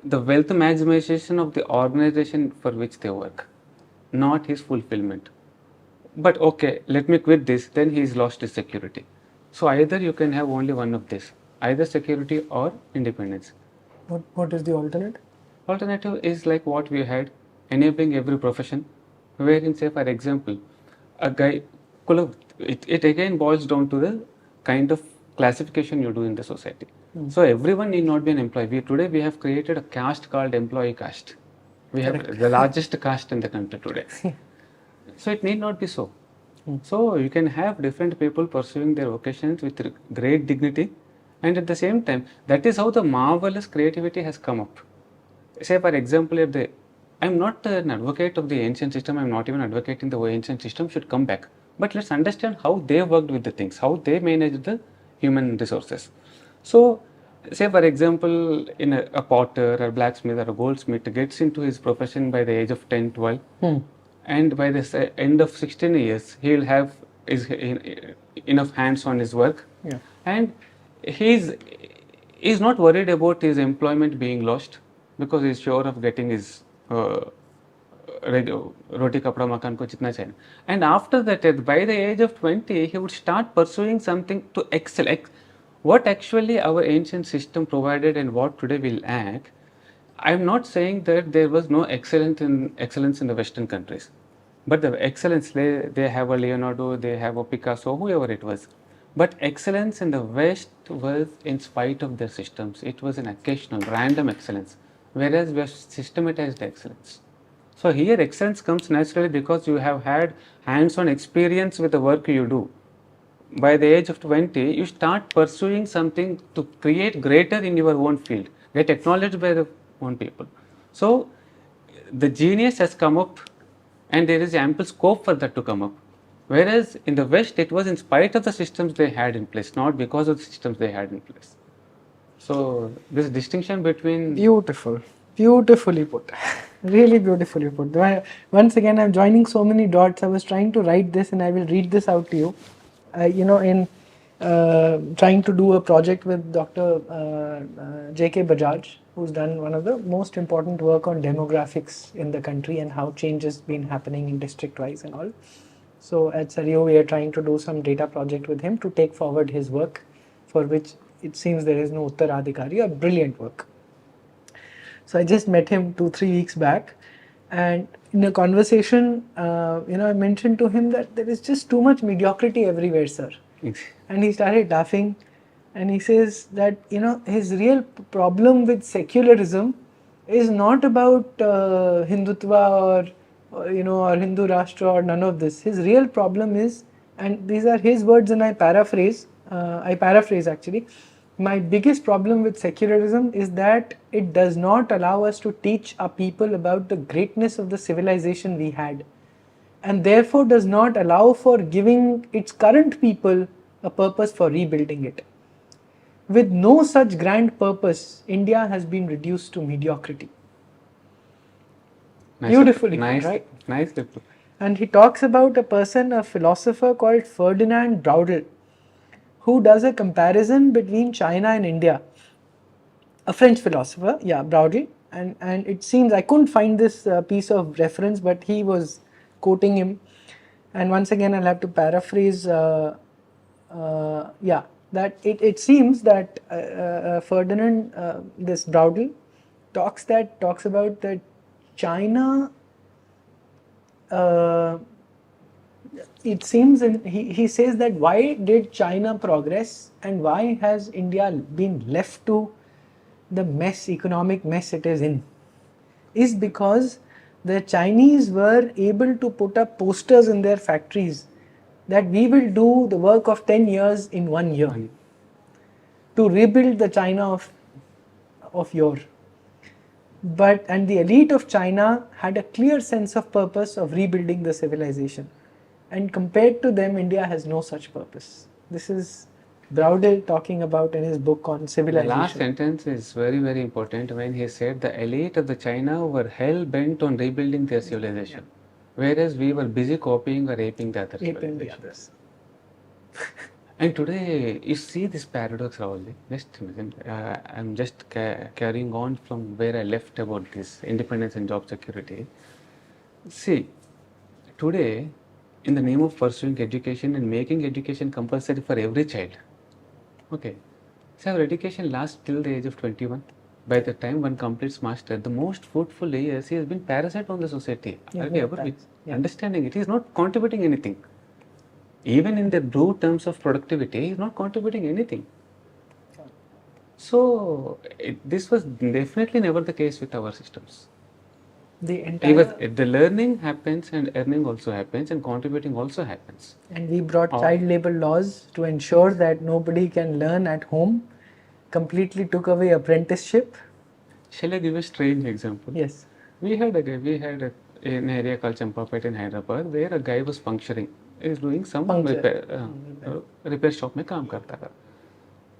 the wealth maximization of the organization for which they work, not his fulfillment. But okay, let me quit this, then he's lost his security. So either you can have only one of this, either security or independence. What is the alternate? Alternative is like what we had, enabling every profession, wherein say for example, a guy, it again boils down to the kind of classification you do in the society. So everyone need not be an employee. Today we have created a caste called employee caste. We have the largest caste in the country today. So it need not be so. So you can have different people pursuing their vocations with great dignity, and at the same time, that is how the marvelous creativity has come up. Say for example, I'm not an advocate of the ancient system, I'm not even advocating the ancient system should come back. But let's understand how they worked with the things, how they managed the human resources. So, say for example, in a potter or blacksmith or a goldsmith gets into his profession by the age of 10, 12, and by the end of 16 years, he will have enough hands on his work, and he's not worried about his employment being lost because he's sure of getting his roti kapda makan ko jitna chahiye. And after that, by the age of 20, he would start pursuing something to excel. What actually our ancient system provided and what today will lack. I'm not saying that there was no excellence in the Western countries, but the excellence they have a Leonardo, they have a Picasso, whoever it was. But excellence in the West was in spite of their systems. It was an occasional, random excellence, whereas we have systematized excellence. So here excellence comes naturally because you have had hands-on experience with the work you do. By the age of 20, you start pursuing something to create greater in your own field, get acknowledged by the own people. So the genius has come up and there is ample scope for that to come up. Whereas in the West, it was in spite of the systems they had in place, not because of the systems they had in place. So this distinction between... Beautifully put. Really beautifully put. Once again, I'm joining so many dots. I was trying to write this and I will read this out to you. In trying to do a project with Dr. J.K. Bajaj, who's done one of the most important work on demographics in the country and how change has been happening in district-wise and all. So at Sarayu, we are trying to do some data project with him to take forward his work, for which it seems there is no Uttaradhikari, a brilliant work. So I just met him 2-3 weeks back, and in a conversation, I mentioned to him that there is just too much mediocrity everywhere, sir. And he started laughing, and he says that his real problem with secularism is not about Hindutva or Hindu Rashtra or none of this. His real problem is, and these are his words, and I paraphrase actually. My biggest problem with secularism is that it does not allow us to teach our people about the greatness of the civilization we had, and therefore does not allow for giving its current people a purpose for rebuilding it. With no such grand purpose, India has been reduced to mediocrity. Beautifully put, right? Nicely put. And he talks about a philosopher called Ferdinand Braudel, who does a comparison between China and India. A French philosopher, Braudel, and it seems, I couldn't find this piece of reference, but he was quoting him. And once again, I'll have to paraphrase. That it seems that Ferdinand, this Braudel, talks about that China. It seems, he says that why did China progress and why has India been left to the economic mess it is in, is because the Chinese were able to put up posters in their factories that we will do the work of 10 years in 1 year to rebuild the China of yore. And the elite of China had a clear sense of purpose of rebuilding the civilization. And compared to them, India has no such purpose. This is Braudel talking about in his book on civilization. The last sentence is very, very important when he said the elite of the China were hell bent on rebuilding their civilization, whereas we were busy copying or aping the others. And today, you see this paradox, Rahul. I'm just carrying on from where I left about this independence and job security. See, today, in the name of pursuing education and making education compulsory for every child, okay, so our education lasts till the age of 21. By the time one completes master, the most fruitful years, he has been parasite on the society. Understanding it, he is not contributing anything. Even in the true terms of productivity, he is not contributing anything. So, this was definitely never the case with our systems. The learning happens and earning also happens and contributing also happens. And we brought child labor laws to ensure that nobody can learn at home, completely took away apprenticeship. Shall I give a strange example? Yes. We had an area called Champapet in Hyderabad where a guy was puncturing. He is doing some repair shop में काम करता था.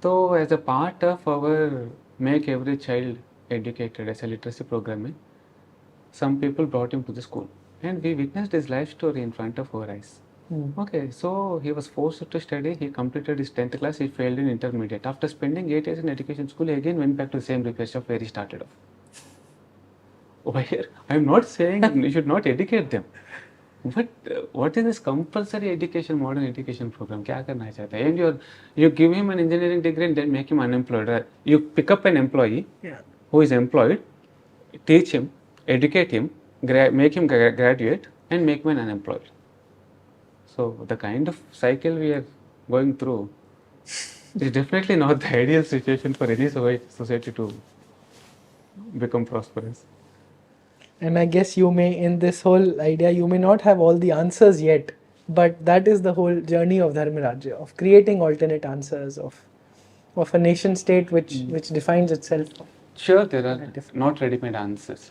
So as a part of our Make Every Child Educated as a literacy program, some people brought him to the school and we witnessed his life story in front of our eyes. Okay, so he was forced to study. He completed his 10th class. He failed in intermediate. After spending 8 years in education school, he again went back to the same repair shop where he started off. Over here, I am not saying you should not educate them. But what is this compulsory education, modern education program? क्या करना चाहता है? And you give him an engineering degree and then make him unemployed. You pick up an employee who is employed, teach him, educate him, make him graduate and make him an unemployed. So the kind of cycle we are going through is definitely not the ideal situation for any society to become prosperous. And I guess you may, in this whole idea, you may not have all the answers yet, but that is the whole journey of Dharmarajya, of creating alternate answers, of a nation state which defines itself. Sure, there are not ready-made answers.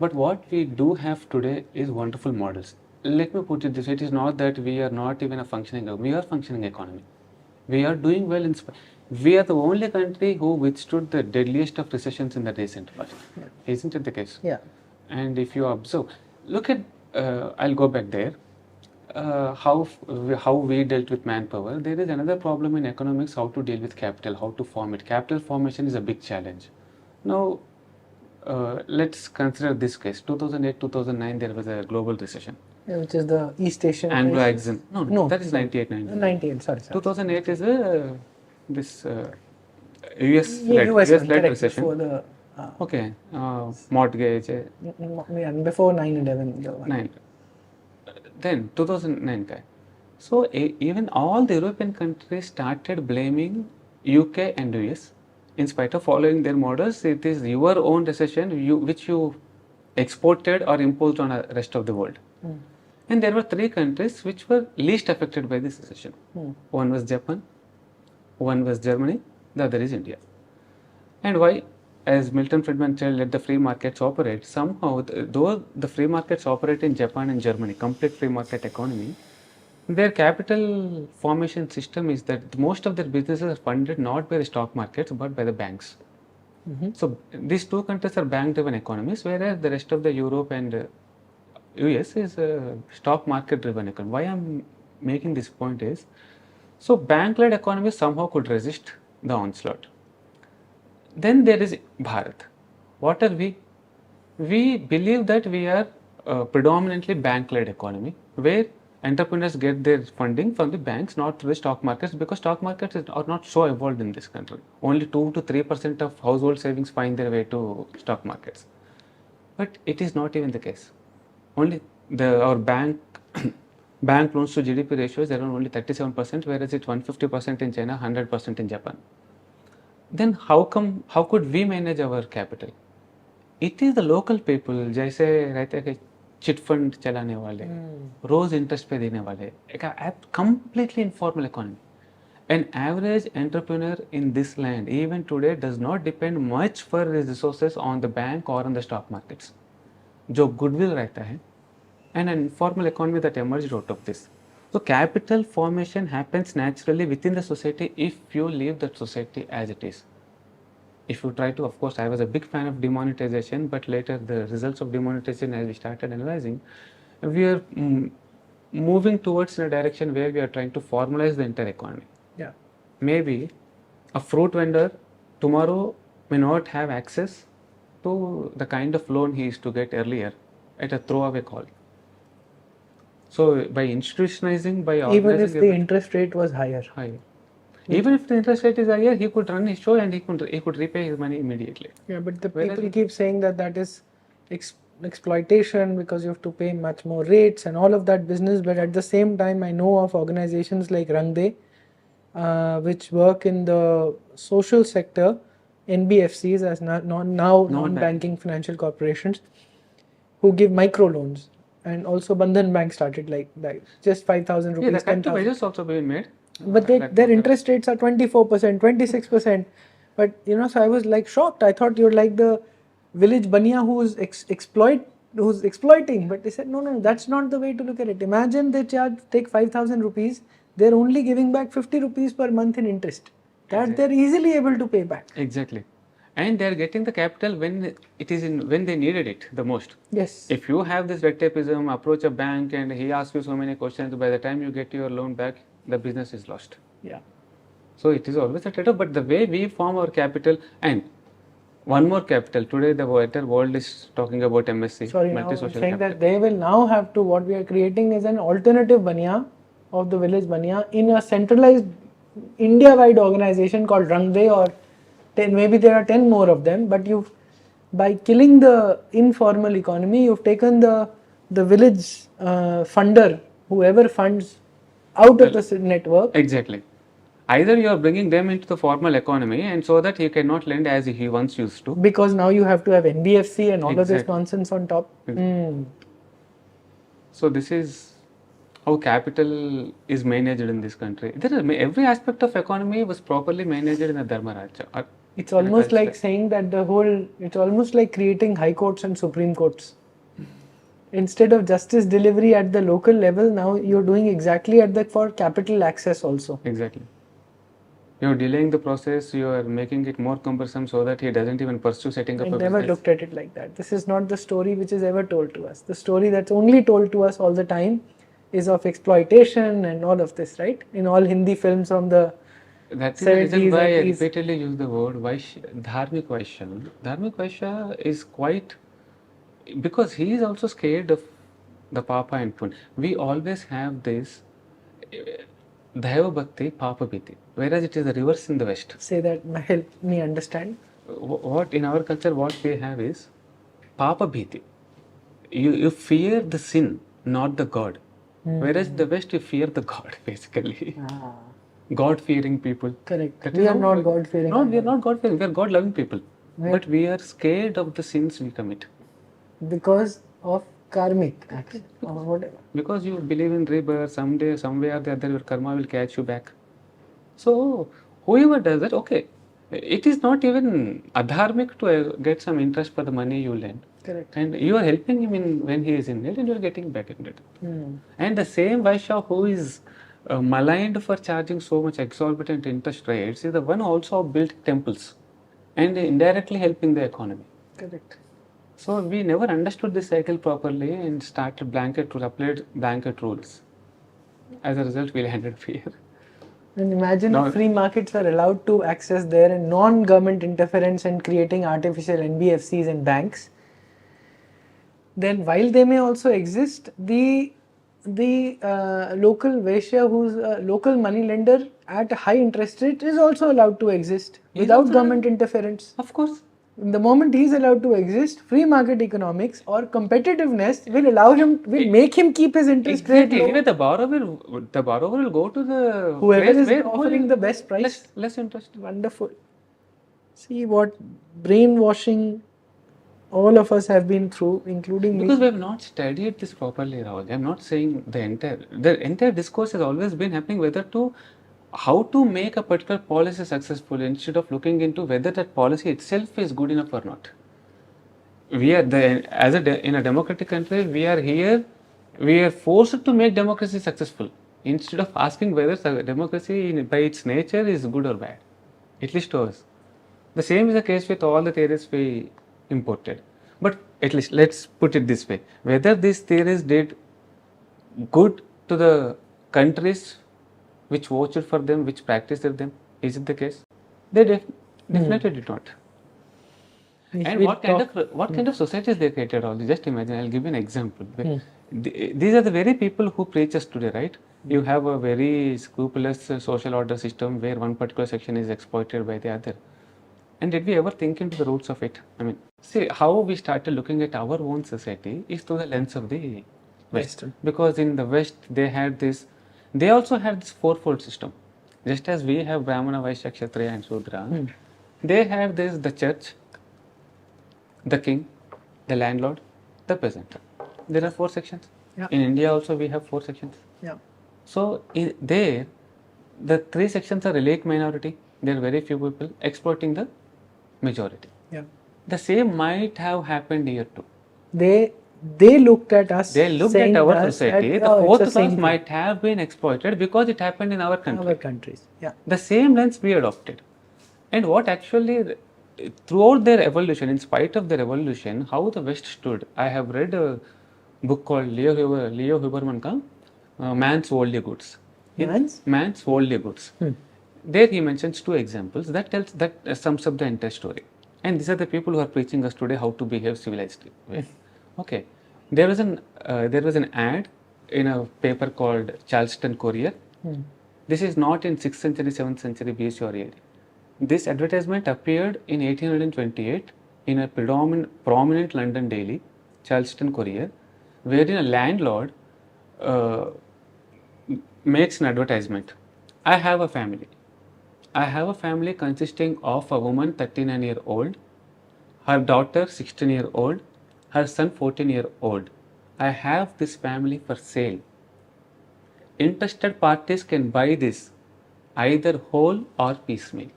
But what we do have today is wonderful models. Let me put it this way, it is not that we are not even a functioning economy. We are a functioning economy. We are doing well in spite. We are the only country who withstood the deadliest of recessions in the recent past. Isn't it the case? Yeah. And if you observe, look at, I'll go back there, how we dealt with manpower. There is another problem in economics, how to deal with capital, how to form it. Capital formation is a big challenge. Now, let's consider this case. 2008-2009, there was a global recession. which is the East Asian Anglo-Saxon. No, that is sorry. 98, 99. 98, sorry. 2008 is this US Yeah, led US one, correct, recession. before the Okay, mortgage. yeah, before 9/11. The one. 9. Then 2009 guy. So even all the European countries started blaming UK and US. In spite of following their models, it is your own recession which you exported or imposed on the rest of the world. And there were 3 countries which were least affected by this recession. One was Japan, one was Germany, the other is India. And why? As Milton Friedmann said, let the free markets operate. Somehow, though the free markets operate in Japan and Germany, complete free market economy, their capital formation system is that most of their businesses are funded not by the stock markets but by the banks. So these 2 countries are bank-driven economies, whereas the rest of the Europe and US is a stock market-driven economy. Why I'm making this point is, so bank-led economies somehow could resist the onslaught. Then there is Bharat. What are we? We believe that we are predominantly bank-led economy, where entrepreneurs get their funding from the banks, not through the stock markets, because stock markets are not so evolved in this country. Only 2 to 3% of household savings find their way to stock markets. But it is not even the case. Only our bank bank loans to GDP ratio is around only 37%, whereas it's 150% in China, 100% in Japan. Then how could we manage our capital? It is the local people, जैसे रहते हैं कि chit fund चलाने वाले, रोज interest पे देने वाले, एक completely informal economy. An average entrepreneur in this land, even today, does not depend much for his resources on the bank or on the stock markets. जो goodwill रहता है, and an informal economy that emerged out of this. So capital formation happens naturally within the society if you leave that society as it is. If you try to, of course, I was a big fan of demonetization, but later the results of demonetization, as we started analyzing, we are moving towards in a direction where we are trying to formalize the entire economy. Yeah. Maybe a fruit vendor tomorrow may not have access to the kind of loan he used to get earlier at a throwaway call. So by institutionalizing, by Even if organizing the interest rate was higher. Even if the interest rate is higher, he could run his show and he could repay his money immediately. Yeah, but the people keep saying that is exploitation because you have to pay much more rates and all of that business. But at the same time, I know of organizations like Rangde, which work in the social sector, NBFCs as non-banking financial corporations, who give micro loans. And also Bandhan Bank started like just 5,000 rupees. Yeah, the kind of measures also being made. But their interest rates are 24%, 26%. But so I was like shocked. I thought you're like the village baniya who's exploiting. But they said no, that's not the way to look at it. Imagine they take 5,000 rupees. They're only giving back 50 rupees per month in interest. That they're easily able to pay back. Exactly. And they're getting the capital when they needed it the most. Yes. If you have this red tapeism, approach a bank and he asks you so many questions, by the time you get your loan back, the business is lost. Yeah. So it is always a trade-off, but the way we form our capital, and one more capital, today the entire world is talking about MSC, Sorry, now I'm multi-social saying capital. that they will now have to, what we are creating is an alternative baniya of the village baniya in a centralized India-wide organization called Rangde, or maybe there are 10 more of them, but by killing the informal economy, you've taken the village funder, whoever funds out of the network. Exactly. Either you are bringing them into the formal economy and so that he cannot lend as he once used to. Because now you have to have NBFC and all of this nonsense on top. So this is how capital is managed in this country. Every aspect of economy was properly managed in the Dharmarajya. It's almost like saying that it's almost like creating high courts and supreme courts. Instead of justice delivery at the local level, now you're doing exactly for capital access also. Exactly. You're delaying the process, you're making it more cumbersome so that he doesn't even pursue setting up a business. I never looked at it like that. This is not the story which is ever told to us. The story that's only told to us all the time is of exploitation and all of this, right? In all Hindi films from the That is the reason why I repeatedly use the word Dharmic Vaishya. Dharmic Vaishya is quite, because he is also scared of the Papa and Pun. We always have this Daiva Bhakti, Papa Bhiti, whereas it is the reverse in the West. Say that, help me understand. What in our culture, what we have is Papa Bhiti. You fear the sin, not the God. Whereas in the West, you fear the God, basically. God-fearing people. Correct. We are not God-fearing. No, we are not God-fearing. We are God-loving people. But we are scared of the sins we commit. Because of karmic action or whatever. Because you believe in rebirth, someday, some way or the other, your karma will catch you back. So, whoever does that, okay. It is not even adharmic to get some interest for the money you lend. Correct. And you are helping him when he is in need and you are getting back in return. And the same Vaishya who is maligned for charging so much exorbitant interest rates is the one also built temples and indirectly helping the economy. Correct. So we never understood this cycle properly and started applied blanket rules. As a result, we landed fear. And imagine if free markets were allowed to access there and non-government interference and creating artificial NBFCs and banks. Then while they may also exist, the local Vaishya who's a local money lender at a high interest rate is also allowed to exist without government interference. Of course. The moment he is allowed to exist, free market economics or competitiveness will make him keep his interest rate low. Even the borrower will go to the whoever is offering the best price. Less interest. Wonderful. See what brainwashing all of us have been through, including because me. we have not studied this properly, Rahul. I am not saying the entire discourse has always been happening how to make a particular policy successful instead of looking into whether that policy itself is good enough or not. We are in a democratic country, we are forced to make democracy successful instead of asking whether democracy by its nature is good or bad, at least to us. The same is the case with all the theories we imported. But at least let's put it this way, whether these theories did good to the countries which vouched for them, which practiced them, is it the case? They definitely did not. And what kind of societies they created all? Just imagine, I'll give you an example. These are the very people who preach us today, right? You have a very scrupulous social order system where one particular section is exploited by the other. And did we ever think into the roots of it? I mean, see, how we started looking at our own society is through the lens of the West. Because in the West, they also had this fourfold system. Just as we have Brahmana, Vaishya, Kshatriya and Shudra, they have the church, the king, the landlord, the peasant. There are 4 sections. Yeah. In India also we have 4 sections. Yeah. So the 3 sections are elite minority. There are very few people exploiting the majority. Yeah. The same might have happened here too. They looked at us. They looked at our society. The 4th class might have been exploited because it happened in our country. Our countries. Yeah. The same lens we adopted. And what actually, throughout their evolution, in spite of their evolution, how the West stood. I have read a book called Leo Huberman ka Man's Worldly Goods. Man's Worldly Goods. There he mentions 2 examples that sums up the entire story. And these are the people who are preaching us today how to behave civilizedly. Okay, there was an ad in a paper called Charleston Courier. This is not in 6th century, 7th century BC or AD. This advertisement appeared in 1828 in a prominent London daily, Charleston Courier, wherein a landlord makes an advertisement. I have a family. I have a family consisting of a woman 39-year-old, her daughter 16-year-old, her son 14-year-old. I have this family for sale. Interested parties can buy this either whole or piecemeal.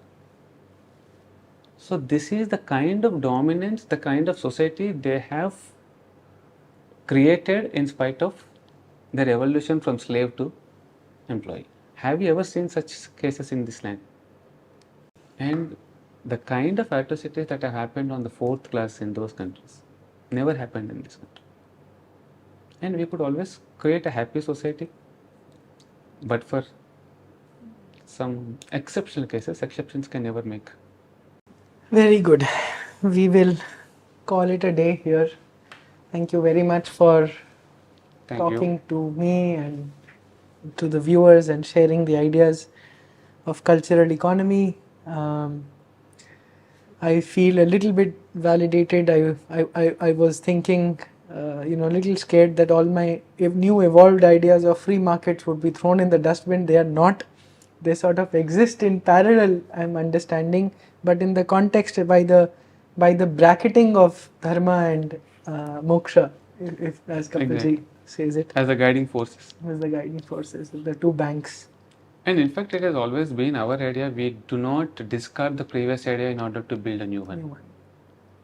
So this is the kind of dominance, the kind of society they have created in spite of their evolution from slave to employee. Have you ever seen such cases in this land? And the kind of atrocities that have happened on the 4th class in those countries never happened in this country. And we could always create a happy society, but for some exceptional cases, exceptions can never make. Very good. We will call it a day here. Thank you very much for Thank you. talking to me and to the viewers and sharing the ideas of cultural economy. I feel a little bit validated. I was thinking, a little scared that all my new evolved ideas of free markets would be thrown in the dustbin. They are not. They sort of exist in parallel, I'm understanding, but in the context by the bracketing of Dharma and Moksha, if as Kapilji Exactly. says it, As the guiding forces. as the guiding forces, the two banks. And in fact, it has always been our idea. We do not discard the previous idea in order to build a new one.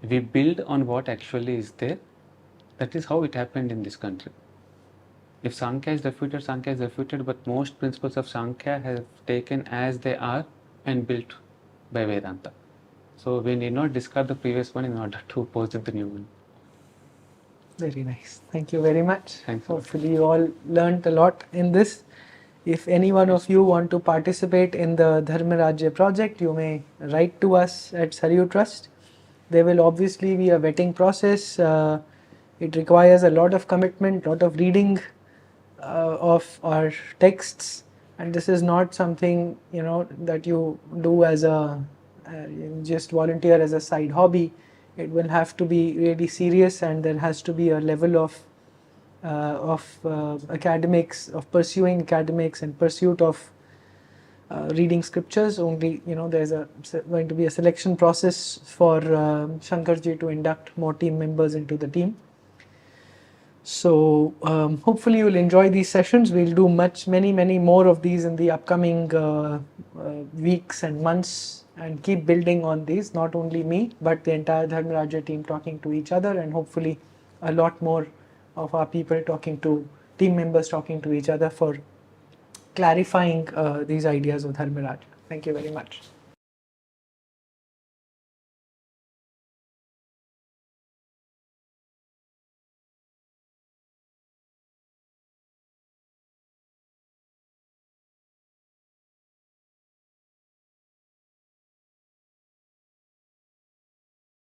We build on what actually is there. That is how it happened in this country. If Sankhya is refuted, Sankhya is refuted, but most principles of Sankhya have taken as they are and built by Vedanta. So we need not discard the previous one in order to posit the new one. Very nice. Thank you very much. Thanks a lot. Hopefully you all learnt a lot in this. If any one of you want to participate in the Dharmarajya project, you may write to us at Sarayu Trust. There will obviously be a vetting process. It requires a lot of commitment, lot of reading of our texts, and this is not something that you do as a just volunteer as a side hobby. It will have to be really serious, and there has to be a level of academics, of pursuing academics and pursuit of reading scriptures. Only there's going to be a selection process for Shankarji to induct more team members into the team. So hopefully you'll enjoy these sessions. We'll do many more of these in the upcoming weeks and months, and keep building on these. Not only me, but the entire Dharmarajya team talking to each other, and hopefully a lot more of our people team members talking to each other for clarifying these ideas of Dharmarajya. Thank you very much.